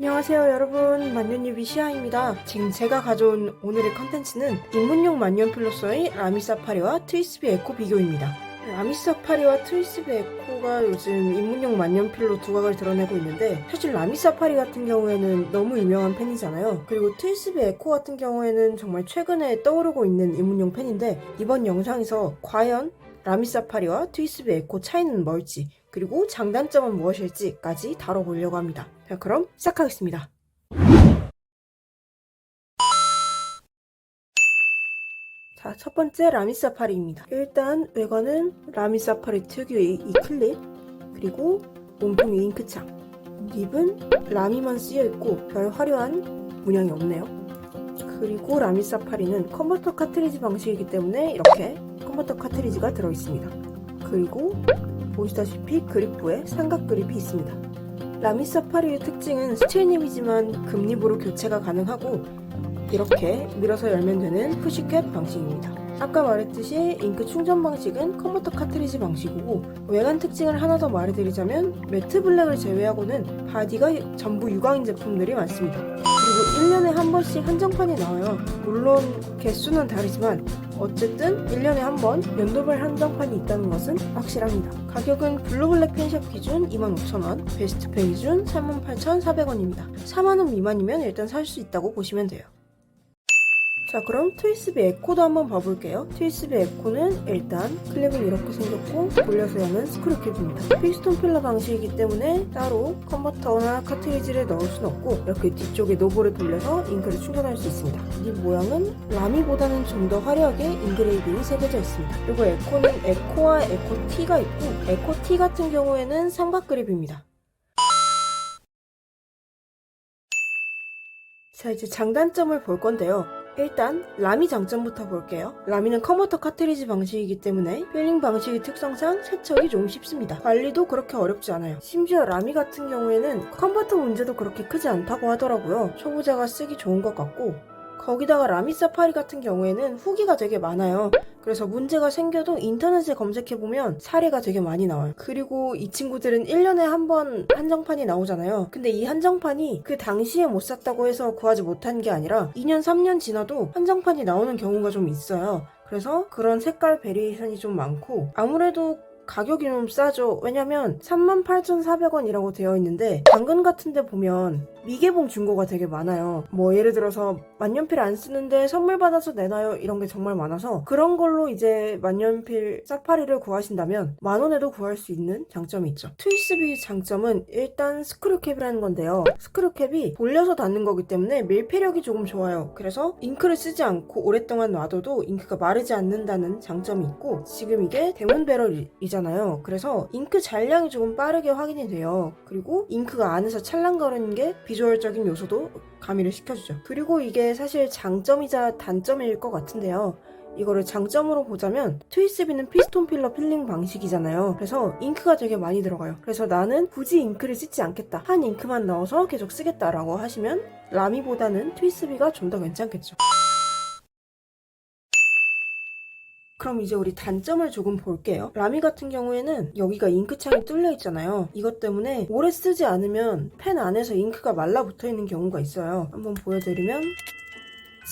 안녕하세요 여러분, 만년유비 시아입니다. 지금 제가 가져온 오늘의 컨텐츠는 입문용 만년필로서의 라미사파리와 트위스비 에코 비교입니다. 라미사파리와 트위스비 에코가 요즘 입문용 만년필로 두각을 드러내고 있는데, 사실 라미사파리 같은 경우에는 너무 유명한 펜이잖아요. 그리고 트위스비 에코 같은 경우에는 정말 최근에 떠오르고 있는 입문용 펜인데, 이번 영상에서 과연 라미사파리와 트위스비 에코 차이는 뭘지, 그리고 장단점은 무엇일지까지 다뤄보려고 합니다. 자, 그럼 시작하겠습니다. 자, 첫 번째 라미사파리입니다. 일단 외관은 라미사파리 특유의 이 클립, 그리고 몸통의 잉크창, 립은 라미만 쓰여있고 별 화려한 문양이 없네요. 그리고 라미사파리는 컨버터 카트리지 방식이기 때문에 이렇게 컨버터 카트리지가 들어있습니다. 그리고 보시다시피 그립부에 삼각 그립이 있습니다. 라미사파리의 특징은 스틸립이지만 금립으로 교체가 가능하고, 이렇게 밀어서 열면 되는 푸시캡 방식입니다. 아까 말했듯이 잉크 충전 방식은 컨버터 카트리지 방식이고, 외관 특징을 하나 더 말해드리자면 매트 블랙을 제외하고는 바디가 전부 유광인 제품들이 많습니다. 그리고 1년에 한 번씩 한정판이 나와요. 물론 개수는 다르지만 어쨌든 1년에 한 번 연도별 한정판이 있다는 것은 확실합니다. 가격은 블루블랙 펜샵 기준 25,000원, 베스트펜 기준 38,400원입니다. 4만원 미만이면 일단 살 수 있다고 보시면 돼요. 자, 그럼 트위스비 에코도 한번 봐볼게요. 트위스비 에코는 일단 클립은 이렇게 생겼고, 돌려서 여는 스크류 캡입니다. 피스톤 필러 방식이기 때문에 따로 컨버터나 카트리지를 넣을 순 없고, 이렇게 뒤쪽에 노브를 돌려서 잉크를 충전할 수 있습니다. 이 모양은 라미보다는 좀 더 화려하게 인그레이빙이 새겨져 있습니다. 그리고 에코는 에코와 에코T가 있고, 에코T 같은 경우에는 삼각 그립입니다. 자, 이제 장단점을 볼 건데요. 일단 라미 장점부터 볼게요. 라미는 컨버터 카트리지 방식이기 때문에 필링 방식의 특성상 세척이 좀 쉽습니다. 관리도 그렇게 어렵지 않아요. 심지어 라미 같은 경우에는 컨버터 문제도 그렇게 크지 않다고 하더라고요. 초보자가 쓰기 좋은 것 같고, 거기다가 라미사파리 같은 경우에는 후기가 되게 많아요. 그래서 문제가 생겨도 인터넷에 검색해보면 사례가 되게 많이 나와요. 그리고 이 친구들은 1년에 한 번 한정판이 나오잖아요. 근데 이 한정판이 그 당시에 못 샀다고 해서 구하지 못한 게 아니라 2년, 3년 지나도 한정판이 나오는 경우가 좀 있어요. 그래서 그런 색깔 베리에이션이 좀 많고, 아무래도 가격이 좀 싸죠. 왜냐면 38,400원이라고 되어 있는데, 당근 같은 데 보면 미개봉 중고가 되게 많아요. 뭐 예를 들어서 만년필 안 쓰는데 선물 받아서 내놔요, 이런 게 정말 많아서 그런 걸로 이제 만년필 사파리를 구하신다면 10,000원에도 구할 수 있는 장점이 있죠. 트위스비 장점은 일단 스크류캡이라는 건데요. 스크류캡이 돌려서 닫는 거기 때문에 밀폐력이 조금 좋아요. 그래서 잉크를 쓰지 않고 오랫동안 놔둬도 잉크가 마르지 않는다는 장점이 있고, 지금 이게 데몬 배럴이잖아요. 그래서 잉크 잔량이 조금 빠르게 확인이 돼요. 그리고 잉크가 안에서 찰랑거리는 게 비주얼적인 요소도 가미를 시켜주죠. 그리고 이게 사실 장점이자 단점일 것 같은데요. 이거를 장점으로 보자면 트위스비는 피스톤 필러 필링 방식이잖아요. 그래서 잉크가 되게 많이 들어가요. 그래서 나는 굳이 잉크를 쓰지 않겠다, 한 잉크만 넣어서 계속 쓰겠다라고 하시면 라미보다는 트위스비가 좀 더 괜찮겠죠. 그럼 이제 우리 단점을 조금 볼게요. 라미 같은 경우에는 여기가 잉크창이 뚫려 있잖아요. 이것 때문에 오래 쓰지 않으면 펜 안에서 잉크가 말라붙어 있는 경우가 있어요. 한번 보여드리면,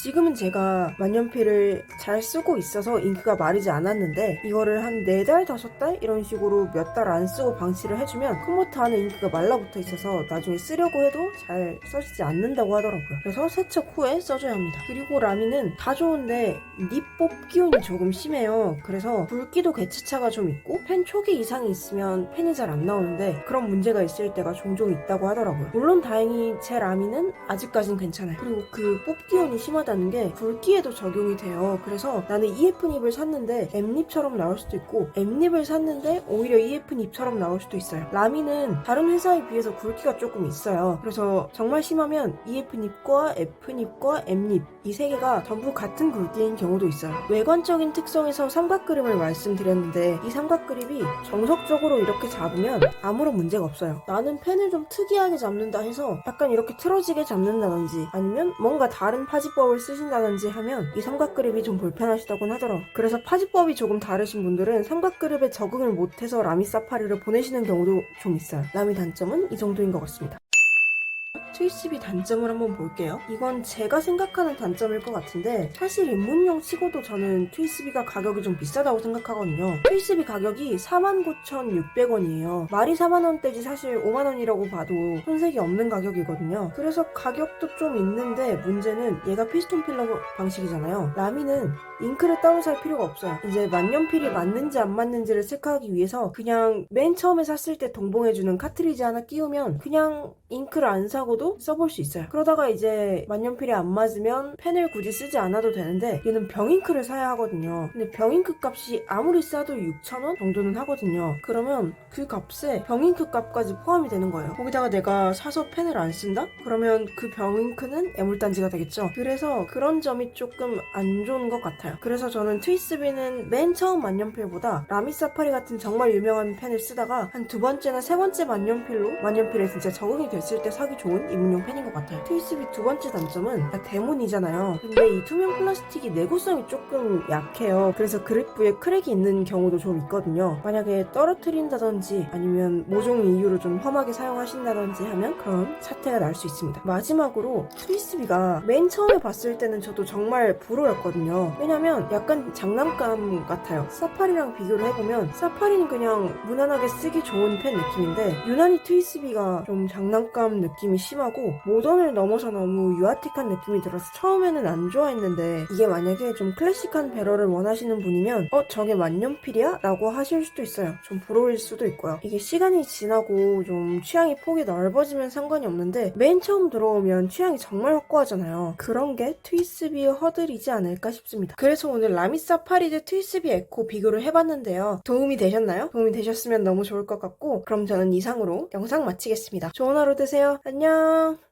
지금은 제가 만년필을 잘 쓰고 있어서 잉크가 마르지 않았는데, 이거를 한 4달, 5달 이런 식으로 몇 달 안 쓰고 방치를 해주면 컨버터 안에 잉크가 말라붙어 있어서 나중에 쓰려고 해도 잘 써지지 않는다고 하더라고요. 그래서 세척 후에 써줘야 합니다. 그리고 라미는 다 좋은데 립 뽑기운이 조금 심해요. 그래서 굵기도 개체차가 좀 있고, 펜 초기 이상이 있으면 펜이 잘 안 나오는데 그런 문제가 있을 때가 종종 있다고 하더라고요. 물론 다행히 제 라미는 아직까진 괜찮아요. 그리고 그 뽑기운이 심하다는 게 굵기에도 적용이 돼요. 그래서 나는 EF 닙을 샀는데 M립처럼 나올 수도 있고, M립을 샀는데 오히려 EF 닙처럼 나올 수도 있어요. 라미는 다른 회사에 비해서 굵기가 조금 있어요. 그래서 정말 심하면 EF 닙과 F 닙과 M립 이 세 개가 전부 같은 굵기인 경우도 있어요. 외관적인 특성에서 삼각 그립을 말씀드렸는데, 이 삼각 그립이 정석적으로 이렇게 잡으면 아무런 문제가 없어요. 나는 펜을 좀 특이하게 잡는다 해서 약간 이렇게 틀어지게 잡는다든지, 아니면 뭔가 다른 파지법을 쓰신다든지 하면 이 삼각 그립이 좀 불편하시다곤 하더라고요. 그래서 파지법이 조금 다르신 분들은 삼각 그립에 적응을 못해서 라미 사파리를 보내시는 경우도 좀 있어요. 라미 단점은 이 정도인 것 같습니다. 트위스비 단점을 한번 볼게요. 이건 제가 생각하는 단점일 것 같은데 사실 입문용 치고도 저는 트위스비가 가격이 좀 비싸다고 생각하거든요. 트위스비 가격이 49,600원이에요. 말이 4만원대지 사실 5만원이라고 봐도 손색이 없는 가격이거든요. 그래서 가격도 좀 있는데 문제는 얘가 피스톤 필러 방식이잖아요. 라미는 잉크를 따로 살 필요가 없어요. 이제 만년필이 맞는지 안 맞는지를 체크하기 위해서 그냥 맨 처음에 샀을 때 동봉해주는 카트리지 하나 끼우면 그냥 잉크를 안 사고도 써볼 수 있어요. 그러다가 이제 만년필이 안 맞으면 펜을 굳이 쓰지 않아도 되는데 얘는 병잉크를 사야 하거든요. 근데 병잉크 값이 아무리 싸도 6,000원 정도는 하거든요. 그러면 그 값에 병잉크 값까지 포함이 되는 거예요. 거기다가 내가 사서 펜을 안 쓴다? 그러면 그 병잉크는 애물단지가 되겠죠. 그래서 그런 점이 조금 안 좋은 것 같아요. 그래서 저는 트위스비는 맨 처음 만년필보다 라미 사파리 같은 정말 유명한 펜을 쓰다가 한 두 번째나 세 번째 만년필에 진짜 적응이 됐을 때 사기 좋은 입문용 펜인 것 같아요. 트위스비 두 번째 단점은 대문이잖아요. 근데 이 투명 플라스틱이 내구성이 조금 약해요. 그래서 그립부에 크랙이 있는 경우도 좀 있거든요. 만약에 떨어뜨린다든지 아니면 모종 이유로 좀 험하게 사용하신다든지 하면 그런 사태가 날 수 있습니다. 마지막으로 트위스비가 맨 처음에 봤을 때는 저도 정말 불호였거든요. 왜냐면 약간 장난감 같아요. 사파리랑 비교를 해보면 사파리는 그냥 무난하게 쓰기 좋은 펜 느낌인데 유난히 트위스비가 좀 장난감 느낌이 심하고 모던을 넘어서 너무 유아틱한 느낌이 들어서 처음에는 안 좋아했는데 이게 만약에 좀 클래식한 배럴을 원하시는 분이면 저게 만년필이야? 라고 하실 수도 있어요. 좀 부러울 수도 있고요. 이게 시간이 지나고 좀 취향이 폭이 넓어지면 상관이 없는데 맨 처음 들어오면 취향이 정말 확고하잖아요. 그런 게 트위스비의 허들이지 않을까 싶습니다. 그래서 오늘 라미 사파리 대 트위스비 에코 비교를 해봤는데요. 도움이 되셨나요? 도움이 되셨으면 너무 좋을 것 같고 그럼 저는 이상으로 영상 마치겠습니다. 좋은 하루 되세요. 안녕.